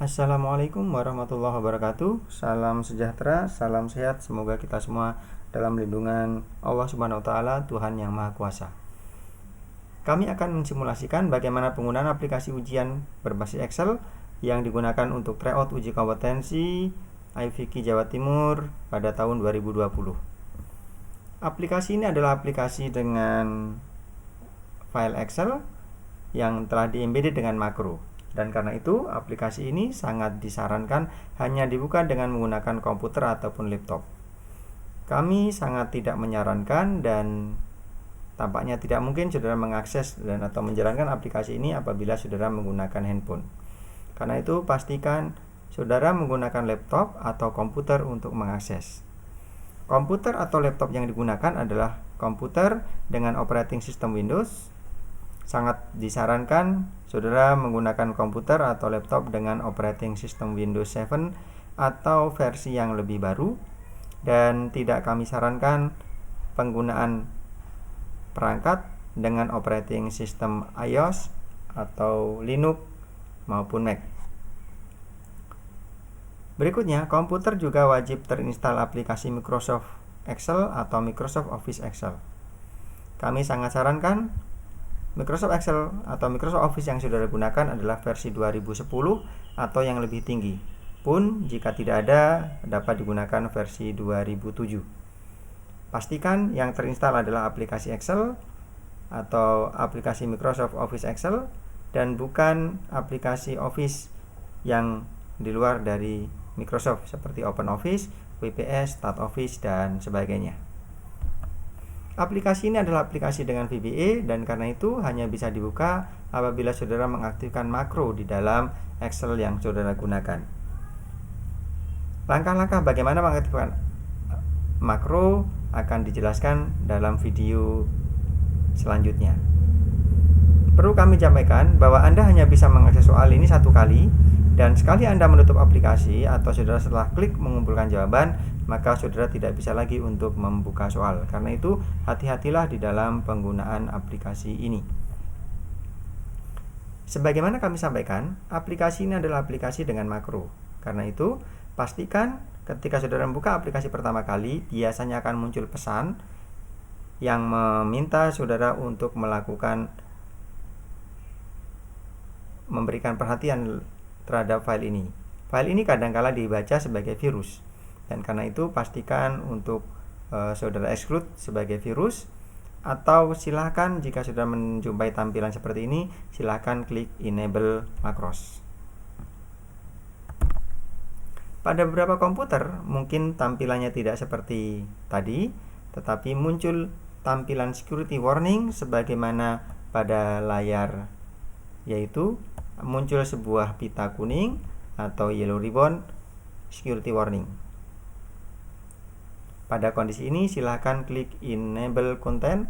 Assalamualaikum warahmatullahi wabarakatuh. Salam sejahtera, salam sehat. Semoga kita semua dalam lindungan Allah Subhanahu wa taala, Tuhan yang Maha Kuasa. Kami akan mensimulasikan bagaimana penggunaan aplikasi ujian berbasis Excel yang digunakan untuk tryout uji kompetensi IVK Jawa Timur pada tahun 2020. Aplikasi ini adalah aplikasi dengan file Excel yang telah di-embedded dengan makro. Dan karena itu, aplikasi ini sangat disarankan hanya dibuka dengan menggunakan komputer ataupun laptop. Kami sangat tidak menyarankan dan tampaknya tidak mungkin saudara mengakses dan atau menjalankan aplikasi ini apabila saudara menggunakan handphone. Karena itu, pastikan saudara menggunakan laptop atau komputer untuk mengakses. Komputer atau laptop yang digunakan adalah komputer dengan operating system Windows. Sangat disarankan saudara menggunakan komputer atau laptop dengan operating system Windows 7 atau versi yang lebih baru, dan tidak kami sarankan penggunaan perangkat dengan operating system iOS atau Linux maupun Mac. Berikutnya, komputer juga wajib terinstall aplikasi Microsoft Excel atau Microsoft Office Excel. Kami sangat sarankan Microsoft Excel atau Microsoft Office yang saudara gunakan adalah versi 2010 atau yang lebih tinggi. Pun jika tidak ada, dapat digunakan versi 2007. Pastikan yang terinstall adalah aplikasi Excel atau aplikasi Microsoft Office Excel dan bukan aplikasi Office yang di luar dari Microsoft seperti OpenOffice, WPS, StatOffice, dan sebagainya. Aplikasi ini adalah aplikasi dengan VBA dan karena itu hanya bisa dibuka apabila saudara mengaktifkan makro di dalam Excel yang saudara gunakan. Langkah-langkah bagaimana mengaktifkan makro akan dijelaskan dalam video selanjutnya. Perlu kami sampaikan bahwa Anda hanya bisa mengakses soal ini satu kali, dan sekali Anda menutup aplikasi atau saudara setelah klik mengumpulkan jawaban, maka saudara tidak bisa lagi untuk membuka soal. Karena itu, hati-hatilah di dalam penggunaan aplikasi ini. Sebagaimana kami sampaikan, aplikasi ini adalah aplikasi dengan makro. Karena itu, pastikan ketika saudara membuka aplikasi pertama kali, biasanya akan muncul pesan yang meminta saudara untuk memberikan perhatian terhadap file ini. File ini kadangkala dibaca sebagai virus, dan karena itu pastikan untuk saudara exclude sebagai virus, atau silahkan jika sudah menjumpai tampilan seperti ini, silahkan klik enable macros. Pada beberapa komputer mungkin tampilannya tidak seperti tadi, tetapi muncul tampilan security warning sebagaimana pada layar, yaitu muncul sebuah pita kuning atau yellow ribbon security warning. Pada kondisi ini silahkan klik enable content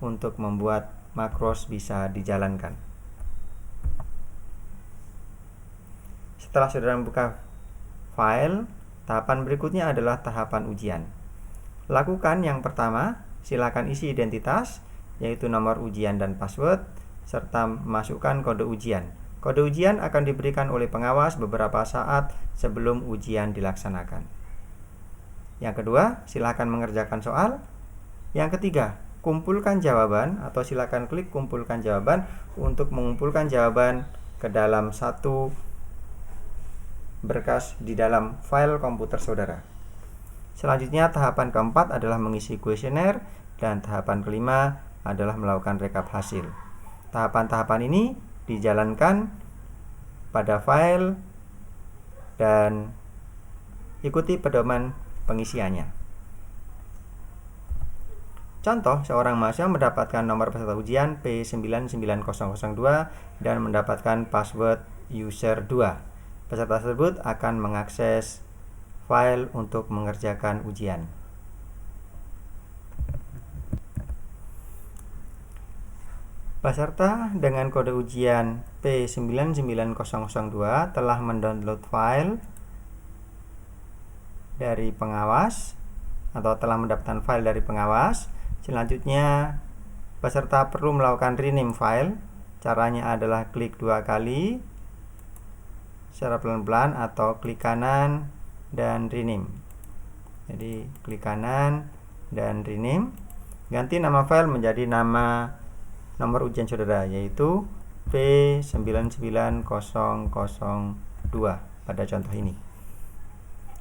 untuk membuat macros bisa dijalankan. Setelah saudara membuka file, tahapan berikutnya adalah tahapan ujian. Lakukan yang pertama, silakan isi identitas, yaitu nomor ujian dan password, serta masukkan kode ujian. Kode ujian akan diberikan oleh pengawas beberapa saat sebelum ujian dilaksanakan. Yang kedua, silakan mengerjakan soal. Yang ketiga, kumpulkan jawaban atau silakan klik kumpulkan jawaban untuk mengumpulkan jawaban ke dalam satu berkas di dalam file komputer saudara. Selanjutnya, tahapan keempat adalah mengisi kuesioner dan tahapan kelima adalah melakukan rekap hasil. Tahapan-tahapan ini dijalankan pada file dan ikuti pedoman pengisiannya. Contoh, seorang mahasiswa mendapatkan nomor peserta ujian P99002 dan mendapatkan password user 2. Peserta tersebut akan mengakses file untuk mengerjakan ujian. Peserta dengan kode ujian P99002 telah mendownload file dari pengawas atau telah mendapatkan file dari pengawas. Selanjutnya, peserta perlu melakukan rename file. Caranya adalah klik 2 kali secara pelan-pelan atau klik kanan dan rename. Jadi klik kanan dan rename, ganti nama file menjadi nama nomor ujian saudara, yaitu P99002 pada contoh ini.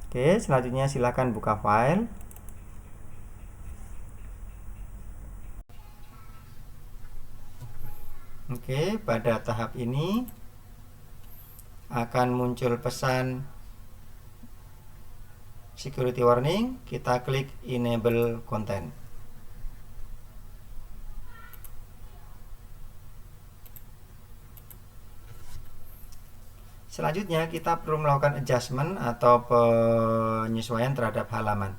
Oke, selanjutnya silakan buka file. Oke, pada tahap ini akan muncul pesan security warning. Kita klik enable content. Selanjutnya kita perlu melakukan adjustment atau penyesuaian terhadap halaman.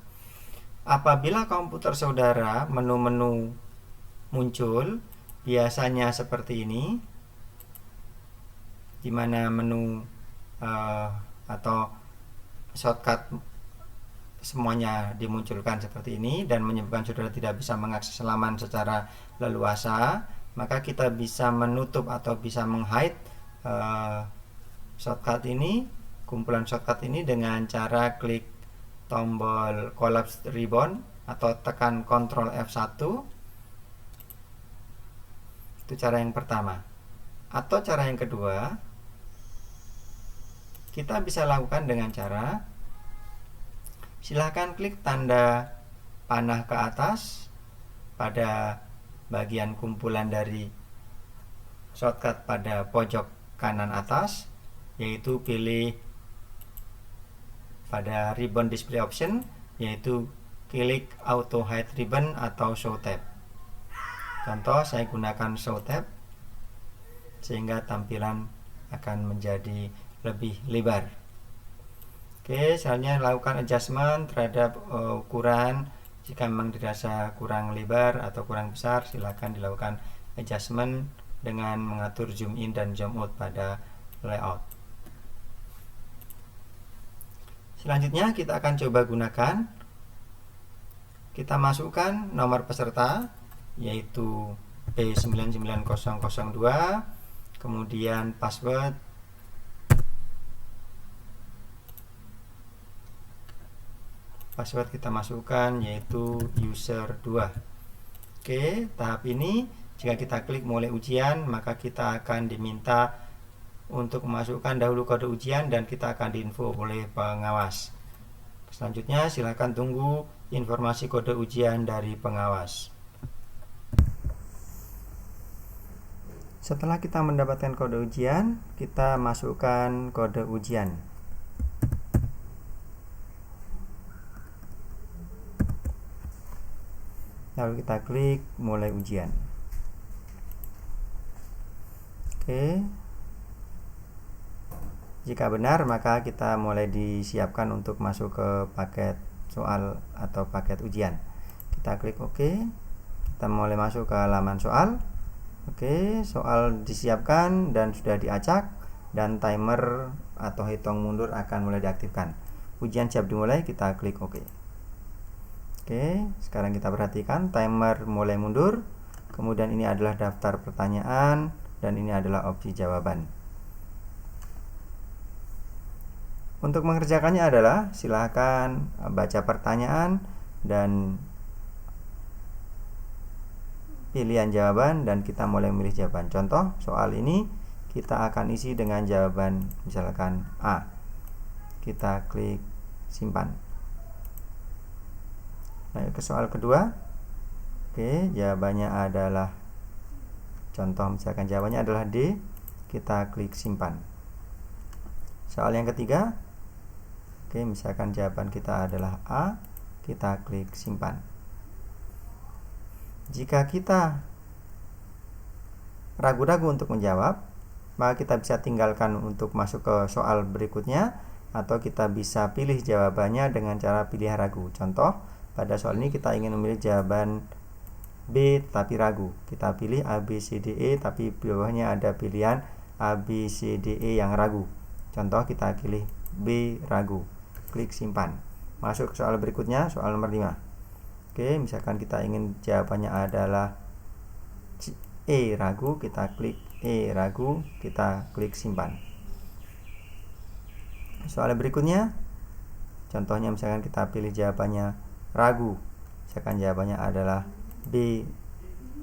Apabila komputer saudara menu-menu muncul, biasanya seperti ini, di mana menu atau shortcut semuanya dimunculkan seperti ini dan menyebabkan saudara tidak bisa mengakses halaman secara leluasa, maka kita bisa menutup atau bisa menghide shortcut ini, kumpulan shortcut ini, dengan cara klik tombol collapse ribbon atau tekan Ctrl F1. Itu cara yang pertama. Atau cara yang kedua, kita bisa lakukan dengan cara silahkan klik tanda panah ke atas pada bagian kumpulan dari shortcut pada pojok kanan atas, yaitu pilih pada ribbon display option, yaitu klik auto hide ribbon atau show tab. Contoh, saya gunakan show tab sehingga tampilan akan menjadi lebih lebar. Oke, selanjutnya lakukan adjustment terhadap ukuran. Jika memang dirasa kurang lebar atau kurang besar, silakan dilakukan adjustment dengan mengatur zoom in dan zoom out pada layout. Selanjutnya kita akan coba gunakan, kita masukkan nomor peserta, yaitu P99002, kemudian password, kita masukkan yaitu user2. Oke, tahap ini jika kita klik mulai ujian, maka kita akan diminta untuk memasukkan dahulu kode ujian dan kita akan diinfo oleh pengawas. Selanjutnya silakan tunggu informasi kode ujian dari pengawas. Setelah kita mendapatkan kode ujian, kita masukkan kode ujian. Lalu kita klik mulai ujian. Oke. Jika benar, maka kita mulai disiapkan untuk masuk ke paket soal atau paket ujian. Kita klik OK. Kita mulai masuk ke halaman soal. Oke, soal disiapkan dan sudah diacak, dan timer atau hitung mundur akan mulai diaktifkan. Ujian siap dimulai, kita klik OK. Oke, sekarang kita perhatikan timer mulai mundur. Kemudian ini adalah daftar pertanyaan dan ini adalah opsi jawaban. Untuk mengerjakannya adalah silahkan baca pertanyaan dan pilihan jawaban dan kita mulai memilih jawaban. Contoh soal ini kita akan isi dengan jawaban misalkan A. Kita klik simpan. Nah, ke soal kedua. Oke, jawabannya adalah, contoh misalkan jawabannya adalah D. Kita klik simpan. Soal yang ketiga. Oke, misalkan jawaban kita adalah A, kita klik simpan. Jika kita ragu-ragu untuk menjawab, maka kita bisa tinggalkan untuk masuk ke soal berikutnya, atau kita bisa pilih jawabannya dengan cara pilih ragu. Contoh, pada soal ini kita ingin memilih jawaban B tapi ragu. Kita pilih A, B, C, D, E, tapi di bawahnya ada pilihan A, B, C, D, E yang ragu. Contoh, kita pilih B ragu. Klik simpan. Masuk ke soal berikutnya, soal nomor 5. Oke, misalkan kita ingin jawabannya adalah E ragu, kita klik E ragu, kita klik simpan. Soal berikutnya, contohnya misalkan kita pilih jawabannya ragu, misalkan jawabannya adalah B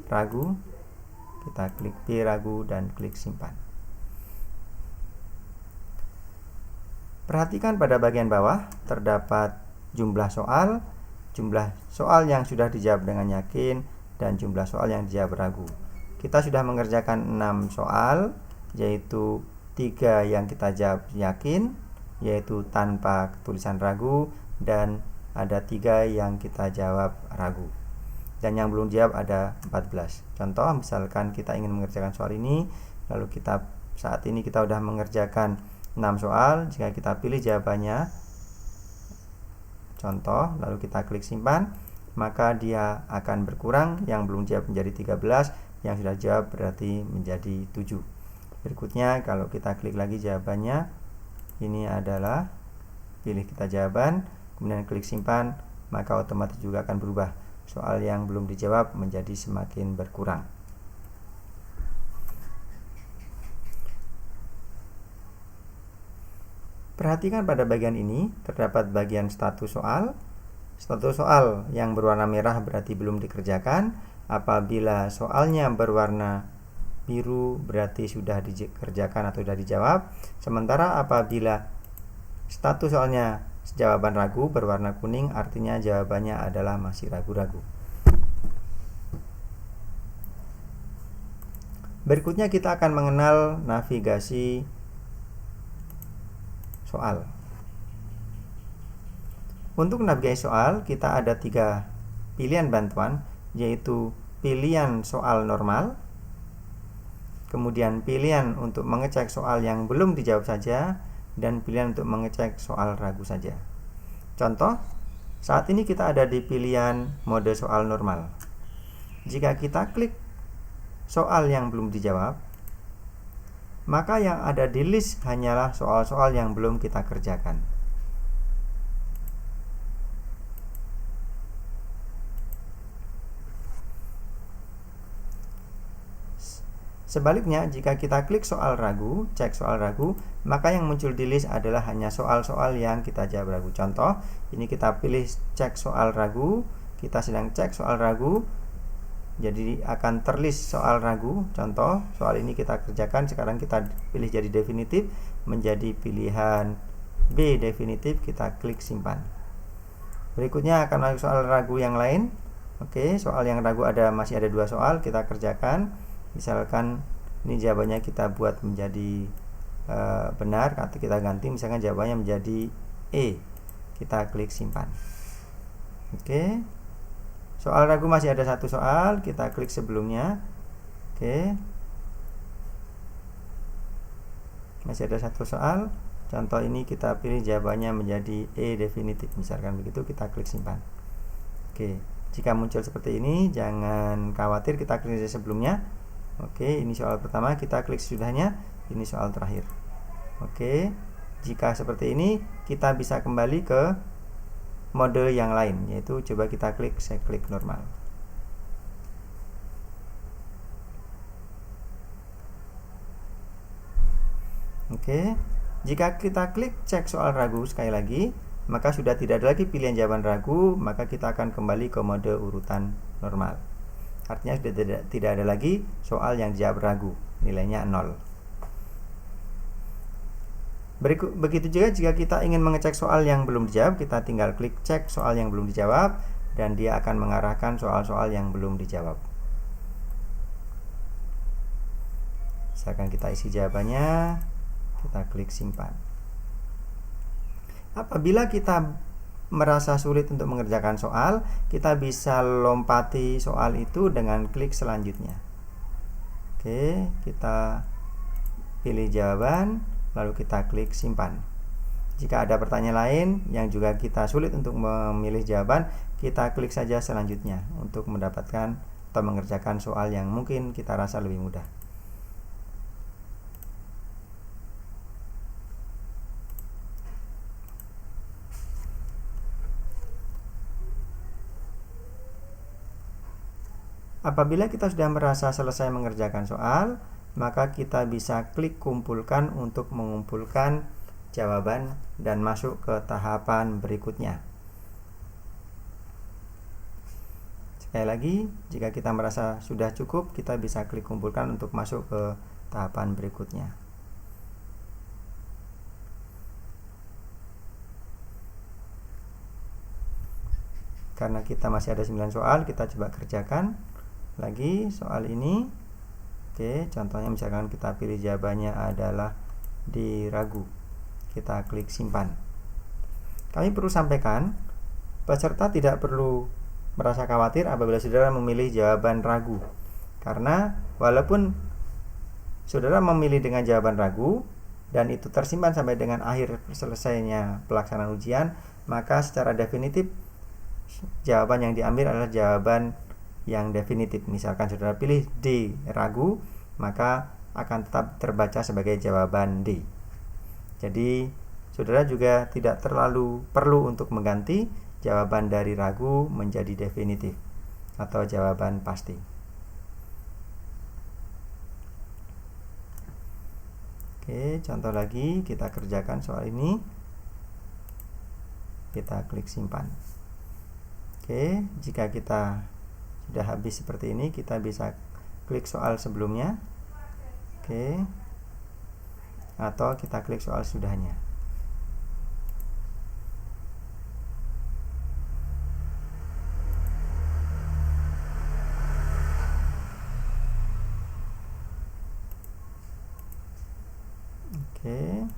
ragu, kita klik B ragu dan klik simpan. Perhatikan pada bagian bawah terdapat jumlah soal yang sudah dijawab dengan yakin dan jumlah soal yang dijawab ragu. Kita sudah mengerjakan 6 soal, yaitu 3 yang kita jawab yakin, yaitu tanpa tulisan ragu, dan ada 3 yang kita jawab ragu. Dan yang belum jawab ada 14. Contoh, misalkan kita ingin mengerjakan soal ini, lalu saat ini kita sudah mengerjakan 6 soal. Jika kita pilih jawabannya contoh, lalu kita klik simpan, maka dia akan berkurang, yang belum jawab menjadi 13, yang sudah jawab berarti menjadi 7. Berikutnya kalau kita klik lagi jawabannya, ini adalah pilih kita jawaban, kemudian klik simpan, maka otomatis juga akan berubah. Soal yang belum dijawab menjadi semakin berkurang. Perhatikan pada bagian ini, terdapat bagian status soal. Status soal yang berwarna merah berarti belum dikerjakan. Apabila soalnya berwarna biru berarti sudah dikerjakan atau sudah dijawab. Sementara apabila status soalnya jawaban ragu berwarna kuning, artinya jawabannya adalah masih ragu-ragu. Berikutnya kita akan mengenal navigasi soal. Untuk navigasi soal kita ada 3 pilihan bantuan, yaitu pilihan soal normal, kemudian pilihan untuk mengecek soal yang belum dijawab saja, dan pilihan untuk mengecek soal ragu saja. Contoh, saat ini kita ada di pilihan mode soal normal. Jika kita klik soal yang belum dijawab, maka yang ada di list hanyalah soal-soal yang belum kita kerjakan. Sebaliknya, jika kita klik soal ragu, cek soal ragu, maka yang muncul di list adalah hanya soal-soal yang kita jawab ragu. Contoh, ini kita pilih cek soal ragu, kita sedang cek soal ragu, jadi akan terlist soal ragu. Contoh, soal ini kita kerjakan, sekarang kita pilih jadi definitif, menjadi pilihan B definitif, kita klik simpan. Berikutnya akan masuk soal ragu yang lain. Oke, soal yang ragu masih ada 2 soal, kita kerjakan. Misalkan ini jawabannya kita buat menjadi benar, atau kita ganti, misalkan jawabannya menjadi E, kita klik simpan. Oke, soal ragu masih ada 1 soal, kita klik sebelumnya. Oke, masih ada 1 soal. Contoh ini kita pilih jawabannya menjadi E definitif, misalkan begitu, kita klik simpan. Oke, jika muncul seperti ini jangan khawatir, kita klik sebelumnya. Oke, ini soal pertama, kita klik sesudahnya, ini soal terakhir. Oke, jika seperti ini kita bisa kembali ke mode yang lain, yaitu coba kita saya klik normal. Oke, jika kita klik cek soal ragu sekali lagi, maka sudah tidak ada lagi pilihan jawaban ragu, maka kita akan kembali ke mode urutan normal. Artinya sudah tidak ada lagi soal yang dijawab ragu, nilainya 0. Begitu juga jika kita ingin mengecek soal yang belum dijawab, kita tinggal klik cek soal yang belum dijawab, dan dia akan mengarahkan soal-soal yang belum dijawab. Misalkan kita isi jawabannya, kita klik simpan. Apabila kita merasa sulit untuk mengerjakan soal, kita bisa lompati soal itu dengan klik selanjutnya. Oke, kita pilih jawaban, lalu kita klik simpan. Jika ada pertanyaan lain yang juga kita sulit untuk memilih jawaban, kita klik saja selanjutnya untuk mendapatkan atau mengerjakan soal yang mungkin kita rasa lebih mudah. Apabila kita sudah merasa selesai mengerjakan soal, maka kita bisa klik kumpulkan untuk mengumpulkan jawaban dan masuk ke tahapan berikutnya. Sekali lagi, jika kita merasa sudah cukup, kita bisa klik kumpulkan untuk masuk ke tahapan berikutnya. Karena kita masih ada 9 soal, kita coba kerjakan lagi soal ini. Oke, contohnya misalkan kita pilih jawabannya adalah diragu. Kita klik simpan. Kami perlu sampaikan, peserta tidak perlu merasa khawatir apabila saudara memilih jawaban ragu. Karena walaupun saudara memilih dengan jawaban ragu dan itu tersimpan sampai dengan akhir selesainya pelaksanaan ujian, maka secara definitif jawaban yang diambil adalah jawaban yang definitif. Misalkan saudara pilih D ragu, maka akan tetap terbaca sebagai jawaban D. Jadi saudara juga tidak terlalu perlu untuk mengganti jawaban dari ragu menjadi definitif atau jawaban pasti. Oke, contoh lagi kita kerjakan soal ini. Kita klik simpan. Oke, jika kita sudah habis seperti ini, kita bisa klik soal sebelumnya. Oke. Atau kita klik soal sudahnya. Oke.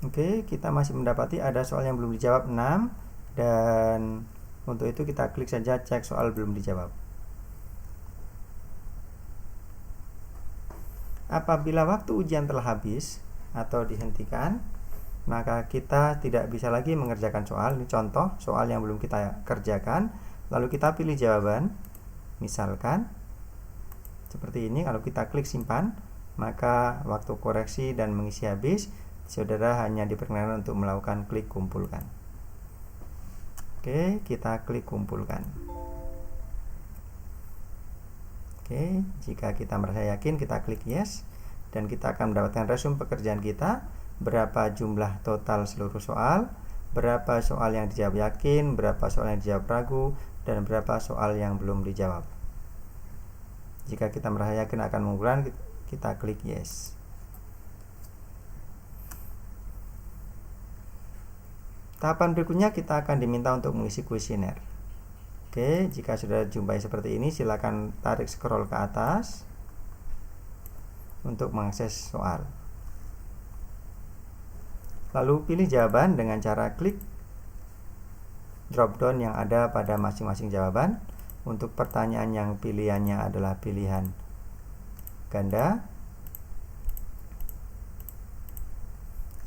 Oke, kita masih mendapati ada soal yang belum dijawab 6, dan untuk itu kita klik saja cek soal belum dijawab. Apabila waktu ujian telah habis atau dihentikan, maka kita tidak bisa lagi mengerjakan soal. Ini contoh soal yang belum kita kerjakan. Lalu kita pilih jawaban. Misalkan seperti ini, kalau kita klik simpan, maka waktu koreksi dan mengisi habis. Saudara hanya diperkenankan untuk melakukan klik kumpulkan. Oke, kita klik kumpulkan. Oke, jika kita merasa yakin, kita klik yes, dan kita akan mendapatkan resume pekerjaan kita, berapa jumlah total seluruh soal, berapa soal yang dijawab yakin, berapa soal yang dijawab ragu, dan berapa soal yang belum dijawab. Jika kita merasa yakin akan mengumpulkan, kita klik yes. Tahapan berikutnya kita akan diminta untuk mengisi kuesioner. Oke, jika sudah jumpai seperti ini, silakan tarik scroll ke atas untuk mengakses soal. Lalu pilih jawaban dengan cara klik drop down yang ada pada masing-masing jawaban. Untuk pertanyaan yang pilihannya adalah pilihan ganda.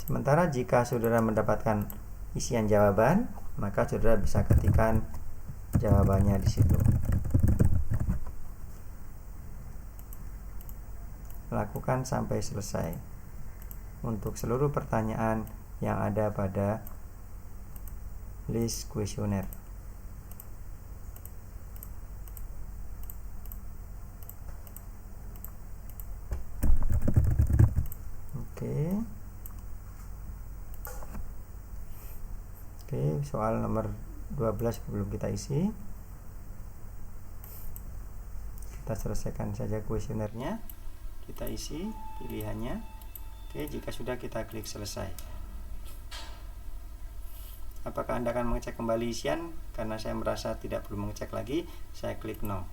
Sementara jika saudara mendapatkan isian jawaban, maka saudara bisa ketikkan jawabannya di situ. Lakukan sampai selesai untuk seluruh pertanyaan yang ada pada list kuesioner. Oke, soal nomor 12 belum kita isi. Kita selesaikan saja kuesionernya. Kita isi pilihannya. Oke, jika sudah kita klik selesai. Apakah Anda akan mengecek kembali isian? Karena saya merasa tidak perlu mengecek lagi, saya klik no.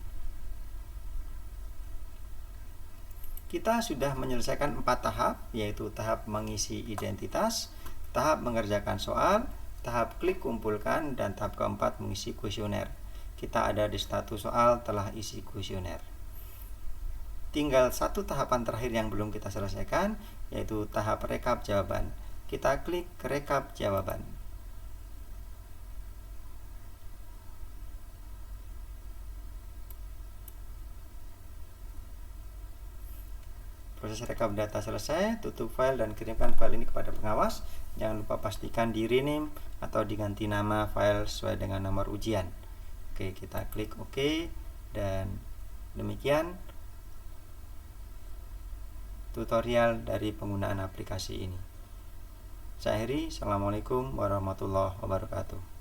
Kita sudah menyelesaikan 4 tahap, yaitu tahap mengisi identitas, tahap mengerjakan soal, tahap klik kumpulkan, dan tahap keempat mengisi kuesioner. Kita ada di status soal telah isi kuesioner. tinggal satu tahapan terakhir yang belum kita selesaikan, yaitu tahap rekap jawaban. Kita klik rekap jawaban. Proses rekap data selesai, tutup file dan kirimkan file ini kepada pengawas. Jangan lupa pastikan di rename atau diganti nama file sesuai dengan nomor ujian. Oke, kita klik OK, dan demikian tutorial dari penggunaan aplikasi ini. Saya akhiri, Assalamualaikum warahmatullahi wabarakatuh.